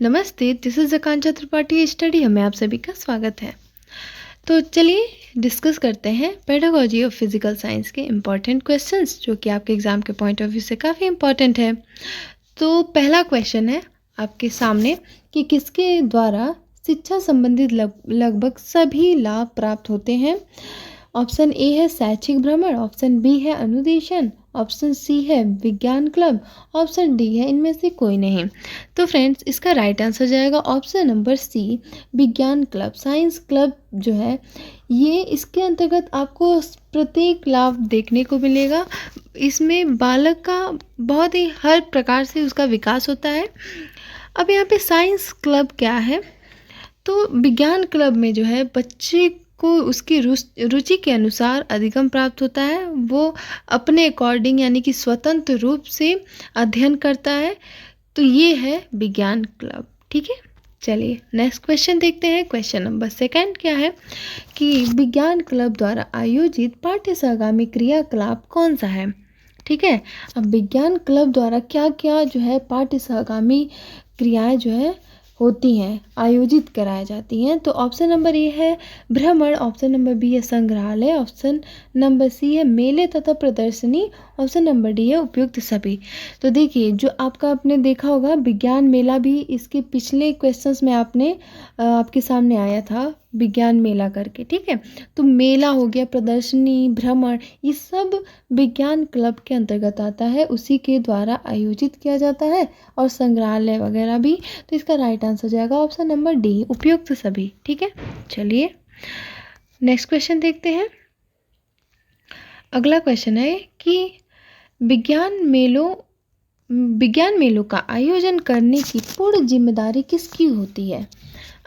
नमस्ते, this is Akanksha Tripathi study में आप सभी का स्वागत है। तो चलिए डिस्कस करते हैं पेडागोजी ऑफ फिजिकल साइंस के इम्पॉर्टेंट क्वेश्चंस जो कि आपके एग्ज़ाम के पॉइंट ऑफ व्यू से काफ़ी इम्पॉर्टेंट है। तो पहला क्वेश्चन है आपके सामने कि किसके द्वारा शिक्षा संबंधित लगभग सभी लाभ प्राप्त होते हैं। ऑप्शन ए है शैक्षिक भ्रमण, ऑप्शन बी है अनुदेशन, ऑप्शन सी है विज्ञान क्लब, ऑप्शन डी है इनमें से कोई नहीं। तो फ्रेंड्स इसका राइट आंसर जाएगा ऑप्शन नंबर सी, विज्ञान क्लब। साइंस क्लब जो है ये इसके अंतर्गत आपको प्रत्येक लाभ देखने को मिलेगा। इसमें बालक का बहुत ही हर प्रकार से उसका विकास होता है। अब यहाँ पे साइंस क्लब क्या है, तो विज्ञान क्लब में जो है बच्चे को उसकी रुचि के अनुसार अधिगम प्राप्त होता है। वो अपने अकॉर्डिंग यानी कि स्वतंत्र रूप से अध्ययन करता है। तो ये है विज्ञान क्लब। ठीक है, चलिए नेक्स्ट क्वेश्चन देखते हैं। क्वेश्चन नंबर सेकंड क्या है कि विज्ञान क्लब द्वारा आयोजित पाठ्य सहगामी क्रियाकलाप कौन सा है। ठीक है, अब विज्ञान क्लब द्वारा क्या क्या जो है पाठ्य सहगामी क्रियाएं जो है होती हैं, आयोजित कराई जाती हैं। तो ऑप्शन नंबर ए है भ्रमण, ऑप्शन नंबर बी है संग्रहालय, ऑप्शन नंबर सी है मेले तथा प्रदर्शनी, ऑप्शन नंबर डी है उपयुक्त सभी। तो देखिए जो आपने देखा होगा विज्ञान मेला भी इसके पिछले क्वेश्चंस में आपके सामने आया था विज्ञान मेला करके। ठीक है, तो मेला हो गया, प्रदर्शनी, भ्रमण, ये सब विज्ञान क्लब के अंतर्गत आता है, उसी के द्वारा आयोजित किया जाता है। और संग्रहालय वगैरह भी। तो इसका राइट आंसर जाएगा ऑप्शन नंबर डी, उपयुक्त सभी। ठीक है, चलिए नेक्स्ट क्वेश्चन देखते हैं। अगला क्वेश्चन है कि विज्ञान मेलों का आयोजन करने की पूर्ण जिम्मेदारी किसकी होती है।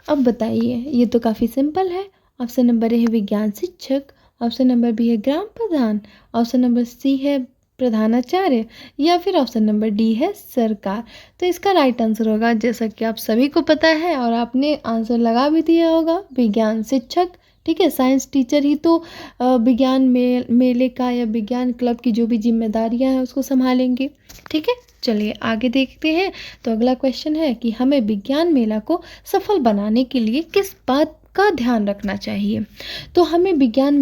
अब बताइए, ये तो काफ़ी सिंपल है। ऑप्शन नंबर ए है विज्ञान शिक्षक, ऑप्शन नंबर बी है ग्राम प्रधान, ऑप्शन नंबर सी है प्रधानाचार्य, या फिर ऑप्शन नंबर डी है सरकार। तो इसका राइट आंसर होगा, जैसा कि आप सभी को पता है और आपने आंसर लगा भी दिया होगा, विज्ञान शिक्षक। ठीक है, साइंस टीचर ही तो विज्ञान मेले का या विज्ञान क्लब की जो भी जिम्मेदारियां हैं उसको संभालेंगे। ठीक है, चलिए आगे देखते हैं। तो अगला क्वेश्चन है कि हमें विज्ञान मेला को सफल बनाने के लिए किस बात का ध्यान रखना चाहिए। तो हमें विज्ञान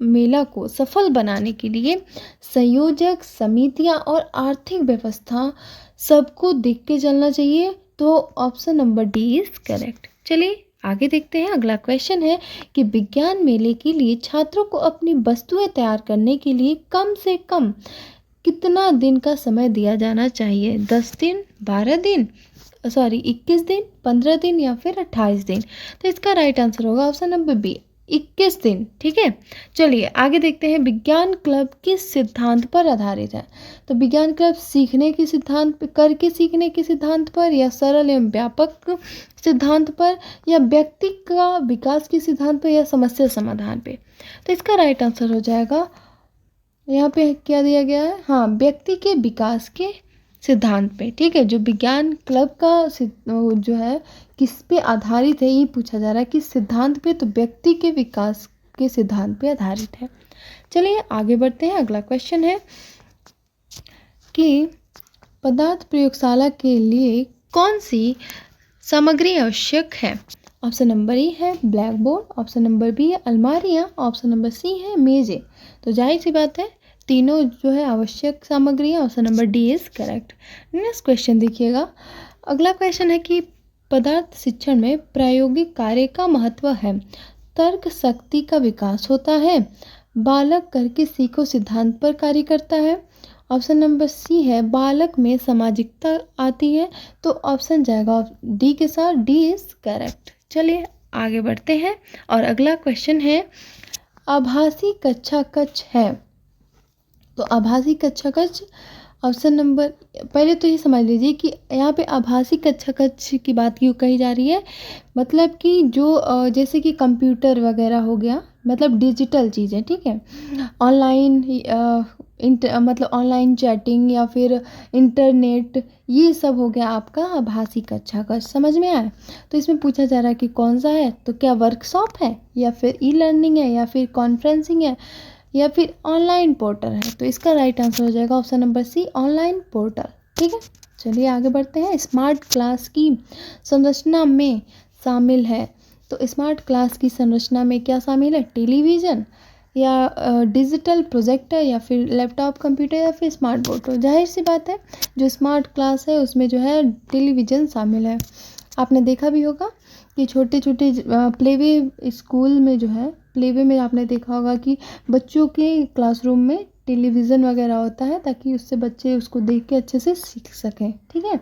मेला को सफल बनाने के लिए संयोजक, समितियां और आर्थिक व्यवस्था सबको देख के चलना चाहिए। तो option number D is correct. चलिए आगे देखते हैं। अगला क्वेश्चन है कि विज्ञान मेले के लिए छात्रों को अपनी वस्तुएं तैयार करने के लिए कम से कम कितना दिन का समय दिया जाना चाहिए। 10 दिन, 12 दिन, 21 दिन, 15 दिन या फिर 28 दिन। तो इसका राइट आंसर होगा ऑप्शन नंबर बी, 21 दिन। ठीक है, चलिए आगे देखते हैं। विज्ञान क्लब किस सिद्धांत पर आधारित है। तो विज्ञान क्लब सीखने के सिद्धांत पर, या सरल एवं व्यापक सिद्धांत पर, या व्यक्ति का विकास के सिद्धांत पर, या समस्या समाधान पे। तो इसका राइट आंसर हो जाएगा, यहाँ पे क्या दिया गया है, हाँ, व्यक्ति के विकास के सिद्धांत पे। ठीक है, जो विज्ञान क्लब का जो है किस पे आधारित है ये पूछा जा रहा है, किस सिद्धांत पे, तो व्यक्ति के विकास के सिद्धांत पे आधारित है। चलिए आगे बढ़ते हैं। अगला क्वेश्चन है कि पदार्थ प्रयोगशाला के लिए कौन सी सामग्री आवश्यक है। ऑप्शन नंबर ए है black board, option number B है अलमारियाँ, ऑप्शन नंबर सी है मेजें। तो जाहिर सी बात है तीनों जो है आवश्यक सामग्री है। Option number D is correct. Next question देखिएगा। अगला क्वेश्चन है कि पदार्थ शिक्षण में प्रायोगिक कार्य का महत्व है, तर्क शक्ति का विकास होता है, बालक करके सीखो सिद्धांत पर कार्य करता है। ऑप्शन नंबर सी है बालक में सामाजिकता आती है। तो ऑप्शन जाएगा डी के साथ, डी इज करेक्ट। चलिए आगे बढ़ते हैं और अगला क्वेश्चन है आभासी कक्षा कक्ष है। तो आभासी कक्षा कक्ष ऑप्शन नंबर, पहले तो ये समझ लीजिए कि यहाँ पे आभासी कक्षा कक्ष की बात क्यों कही जा रही है। मतलब कि जो जैसे कि कंप्यूटर वगैरह हो गया, मतलब डिजिटल चीज़ें। ठीक है, ऑनलाइन मतलब ऑनलाइन चैटिंग या फिर इंटरनेट, ये सब हो गया आपका आभासी कक्षा कक्ष। समझ में आया। तो इसमें पूछा जा रहा है कि कौन सा है, तो क्या वर्कशॉप है, या फिर ई लर्निंग है, या फिर कॉन्फ्रेंसिंग है, या फिर ऑनलाइन पोर्टल है। तो इसका राइट आंसर हो जाएगा option number C, online portal. ठीक है, चलिए आगे बढ़ते हैं। स्मार्ट क्लास की संरचना में शामिल है, तो स्मार्ट क्लास की संरचना में क्या शामिल है? टेलीविज़न या डिजिटल प्रोजेक्टर या फिर लैपटॉप कंप्यूटर या फिर स्मार्ट बोर्ड। तो जाहिर सी बात है, जो स्मार्ट क्लास है उसमें जो है टेलीविज़न शामिल है। आपने देखा भी होगा कि छोटे छोटे प्लेवे स्कूल में जो है, प्लेवे में आपने देखा होगा कि बच्चों के क्लासरूम में टेलीविज़न वगैरह होता है, ताकि उससे बच्चे उसको देख के अच्छे से सीख सकें। ठीक है,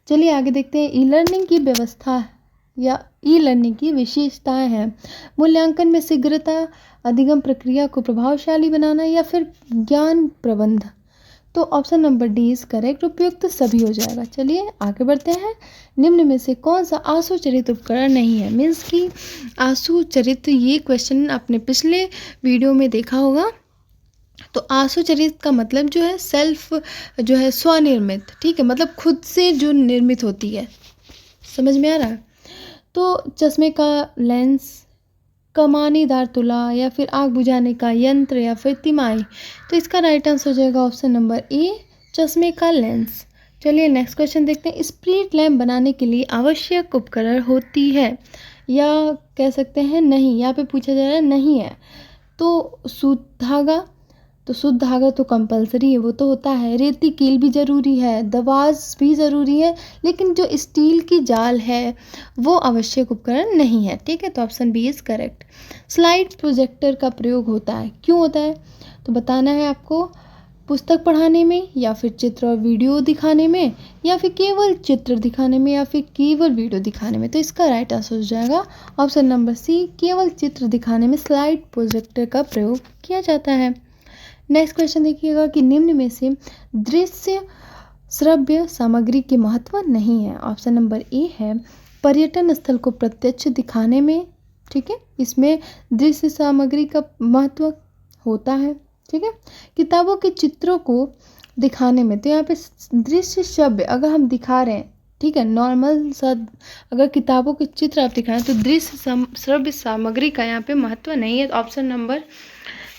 चलिए आगे देखते हैं। ई लर्निंग की व्यवस्था या ई लर्निंग की विशेषताएं हैं। मूल्यांकन में शीघ्रता, अधिगम प्रक्रिया को प्रभावशाली बनाना या फिर ज्ञान प्रबंध। तो option number D is correct, उपयुक्त सभी हो जाएगा। चलिए आगे बढ़ते हैं। निम्न में से कौन सा आंसू चरित उपकरण नहीं है? मीन्स कि आंसू चरित, ये क्वेश्चन आपने पिछले वीडियो में देखा होगा। तो आंसू चरित का मतलब जो है सेल्फ, जो है स्वनिर्मित। ठीक है, मतलब खुद से जो निर्मित होती है। समझ में आ रहा है? तो चश्मे का लेंस, कमानीदार तुला या फिर आग बुझाने का यंत्र या फिर तिमाही। तो इसका राइट आंसर हो जाएगा ऑप्शन नंबर ए, चश्मे का लेंस। चलिए नेक्स्ट क्वेश्चन देखते हैं। स्प्रिट लैम्प बनाने के लिए आवश्यक उपकरण होती है, या कह सकते हैं नहीं, यहाँ पे पूछा जा रहा है नहीं है। तो शुद्ध धागा, तो शुद्ध धागा तो कंपलसरी है, वो तो होता है। रेती कील भी ज़रूरी है, दवाज भी ज़रूरी है, लेकिन जो स्टील की जाल है वो आवश्यक उपकरण नहीं है। ठीक है, तो option B is correct. Slide projector का प्रयोग होता है, क्यों होता है? तो बताना है आपको। पुस्तक पढ़ाने में, या फिर चित्र और वीडियो दिखाने में, या फिर केवल चित्र दिखाने में, या फिर केवल वीडियो दिखाने में। तो इसका राइट आंसर हो जाएगा ऑप्शन नंबर सी, केवल चित्र दिखाने में स्लाइड प्रोजेक्टर का प्रयोग किया जाता है। नेक्स्ट क्वेश्चन देखिएगा कि निम्न में से दृश्य श्रव्य सामग्री के महत्व नहीं है। ऑप्शन नंबर ए है पर्यटन स्थल को प्रत्यक्ष दिखाने में। ठीक है, इसमें दृश्य सामग्री का महत्व होता है। ठीक है, किताबों के चित्रों को दिखाने में, तो यहाँ पे दृश्य श्रव्य अगर हम दिखा रहे हैं, ठीक है, नॉर्मल सा अगर किताबों के चित्र आप दिखाएं, तो दृश्य श्रव्य सामग्री का यहाँ पे महत्व नहीं है। ऑप्शन नंबर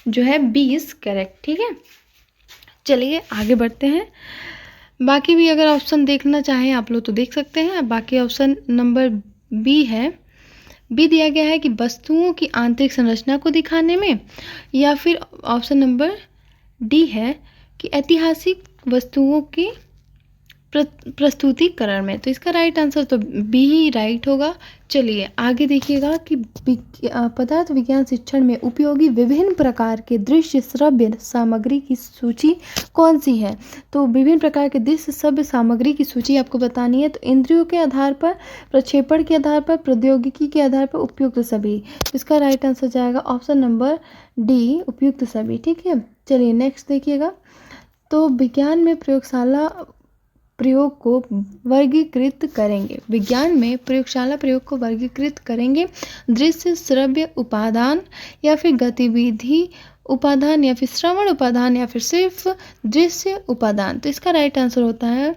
जो है बी इज करेक्ट। ठीक है, चलिए आगे बढ़ते हैं। बाकी भी अगर ऑप्शन देखना चाहें आप लोग तो देख सकते हैं। बाकी ऑप्शन नंबर बी है, बी दिया गया है कि वस्तुओं की आंतरिक संरचना को दिखाने में, या फिर ऑप्शन नंबर डी है कि ऐतिहासिक वस्तुओं की प्रस्तुतिकरण में। तो इसका राइट आंसर तो बी ही राइट होगा। चलिए आगे देखिएगा कि पदार्थ विज्ञान शिक्षण में उपयोगी विभिन्न प्रकार के दृश्य श्रव्य सामग्री की सूची कौन सी है? तो विभिन्न प्रकार के दृश्य श्रव्य सामग्री की सूची आपको बतानी है। तो इंद्रियों के आधार पर, प्रक्षेपण के आधार पर, प्रौद्योगिकी के आधार पर, उपयुक्त सभी। इसका राइट आंसर जाएगा ऑप्शन नंबर डी, उपयुक्त सभी। ठीक है, चलिए नेक्स्ट देखिएगा। तो विज्ञान में प्रयोगशाला प्रयोग को वर्गीकृत करेंगे। विज्ञान में प्रयोगशाला प्रयोग को वर्गीकृत करेंगे दृश्य श्रव्य उपादान, या फिर गतिविधि उपादान, या फिर श्रवण उपादान, या फिर सिर्फ दृश्य उपादान। तो इसका राइट आंसर होता है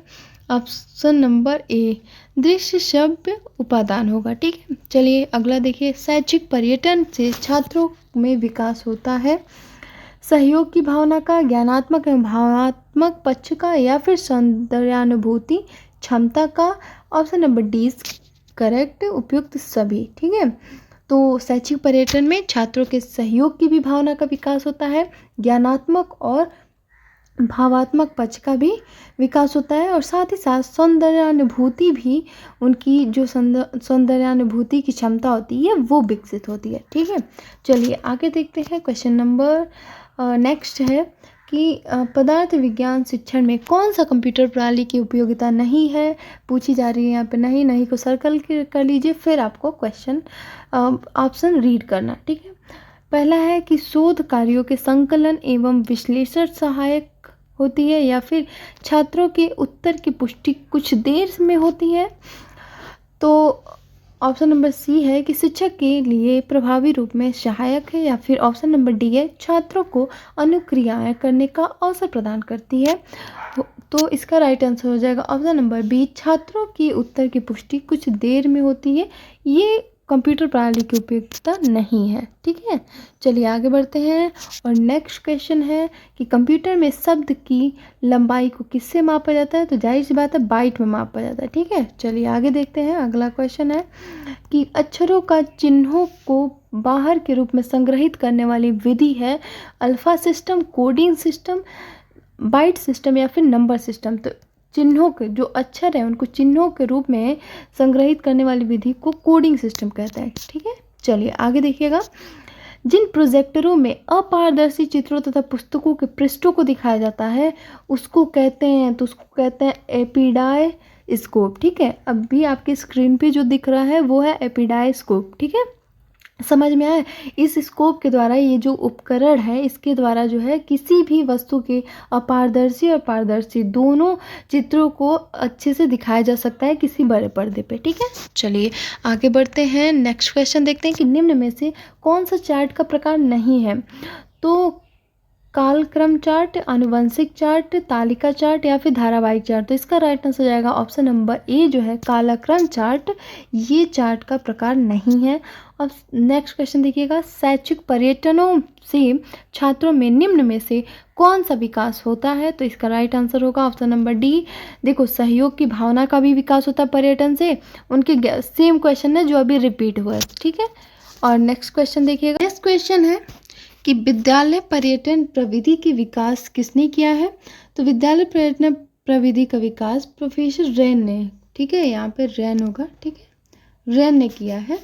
ऑप्शन नंबर ए, दृश्य श्रव्य उपादान होगा। ठीक है, चलिए अगला देखिए। शैक्षिक पर्यटन से छात्रों में विकास होता है सहयोग की भावना का, ज्ञानात्मक एवं भावनात्मक पक्ष का, या फिर सौंदर्यानुभूति क्षमता का। Option number D is correct, उपयुक्त सभी। ठीक है, तो शैक्षिक पर्यटन में छात्रों के सहयोग की भी भावना का विकास होता है, ज्ञानात्मक और भावात्मक पक्ष का भी विकास होता है, और साथ ही साथ सौंदर्यानुभूति भी, उनकी जो सौंदर्यानुभूति की क्षमता होती है वो विकसित होती है। ठीक है, चलिए आगे देखते हैं। क्वेश्चन नंबर नेक्स्ट है कि पदार्थ विज्ञान शिक्षण में कौन सा कंप्यूटर प्रणाली की उपयोगिता नहीं है, पूछी जा रही है यहाँ पे। नहीं को सर्कल कर लीजिए, फिर आपको क्वेश्चन ऑप्शन रीड करना। ठीक है, पहला है कि शोध कार्यों के संकलन एवं विश्लेषण सहायक होती है, या फिर छात्रों के उत्तर की पुष्टि कुछ देर में होती है। तो ऑप्शन नंबर सी है कि शिक्षक के लिए प्रभावी रूप में सहायक है, या फिर ऑप्शन नंबर डी है छात्रों को अनुक्रियाएं करने का अवसर प्रदान करती है। तो इसका राइट आंसर हो जाएगा ऑप्शन नंबर बी, छात्रों की उत्तर की पुष्टि कुछ देर में होती है। ये कंप्यूटर प्रणाली की उपयोगिता नहीं है। ठीक है, चलिए आगे बढ़ते हैं। और नेक्स्ट क्वेश्चन है कि कंप्यूटर में शब्द की लंबाई को किससे मापा जाता है? तो जाहिर सी बात है बाइट में मापा जाता है। ठीक है, चलिए आगे देखते हैं। अगला क्वेश्चन है कि अक्षरों का चिन्हों को बाहर के रूप में संग्रहित करने वाली विधि है alpha system, coding system, byte system या फिर नंबर सिस्टम। तो चिन्हों के जो अक्षर हैं उनको चिन्हों के रूप में संग्रहित करने वाली विधि को कोडिंग सिस्टम कहते हैं। ठीक है, चलिए आगे देखिएगा। जिन प्रोजेक्टरों में अपारदर्शी चित्रों तथा पुस्तकों के पृष्ठों को दिखाया जाता है उसको कहते हैं एपिडायस्कोप। ठीक है, अभी आपकी स्क्रीन पे जो दिख रहा है वो है एपिडायस्कोप। ठीक है, समझ में आया? इस स्कोप के द्वारा, ये जो उपकरण है इसके द्वारा जो है किसी भी वस्तु के अपारदर्शी और पारदर्शी दोनों चित्रों को अच्छे से दिखाया जा सकता है किसी बड़े पर्दे पे। ठीक है, चलिए आगे बढ़ते हैं। नेक्स्ट क्वेश्चन देखते हैं कि निम्न में से कौन सा चार्ट का प्रकार नहीं है? तो कालक्रम चार्ट, आनुवंशिक चार्ट, तालिका चार्ट या फिर धारावाहिक चार्ट। तो इसका राइट आंसर हो जाएगा ऑप्शन नंबर ए जो है कालक्रम चार्ट। ये चार्ट का प्रकार नहीं है। अब नेक्स्ट क्वेश्चन देखिएगा, शैक्षिक पर्यटनों से छात्रों में निम्न में से कौन सा विकास होता है? तो इसका राइट आंसर होगा ऑप्शन नंबर डी। देखो, सहयोग की भावना का भी विकास होता है पर्यटन से। उनके सेम क्वेश्चन है जो अभी रिपीट हुआ है। ठीक है, और नेक्स्ट क्वेश्चन देखिएगा। नेक्स्ट क्वेश्चन है कि विद्यालय पर्यटन प्रविधि की विकास किसने किया है? तो विद्यालय पर्यटन प्रविधि का विकास प्रोफेसर रैन ने, ठीक है, यहाँ पे रैन होगा, ठीक है, रैन ने किया है।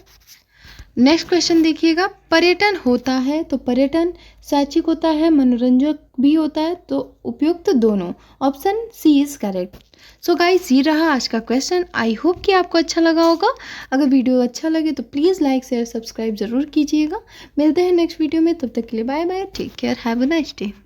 नेक्स्ट क्वेश्चन देखिएगा, पर्यटन होता है तो पर्यटन शैक्षिक होता है, मनोरंजक भी होता है, तो उपयुक्त दोनों। Option C is correct. So guys, ये रहा आज का क्वेश्चन। आई होप कि आपको अच्छा लगा होगा। अगर वीडियो अच्छा लगे तो प्लीज़ लाइक शेयर सब्सक्राइब जरूर कीजिएगा। मिलते हैं नेक्स्ट वीडियो में, तब तक के लिए bye bye, take care, have a nice day.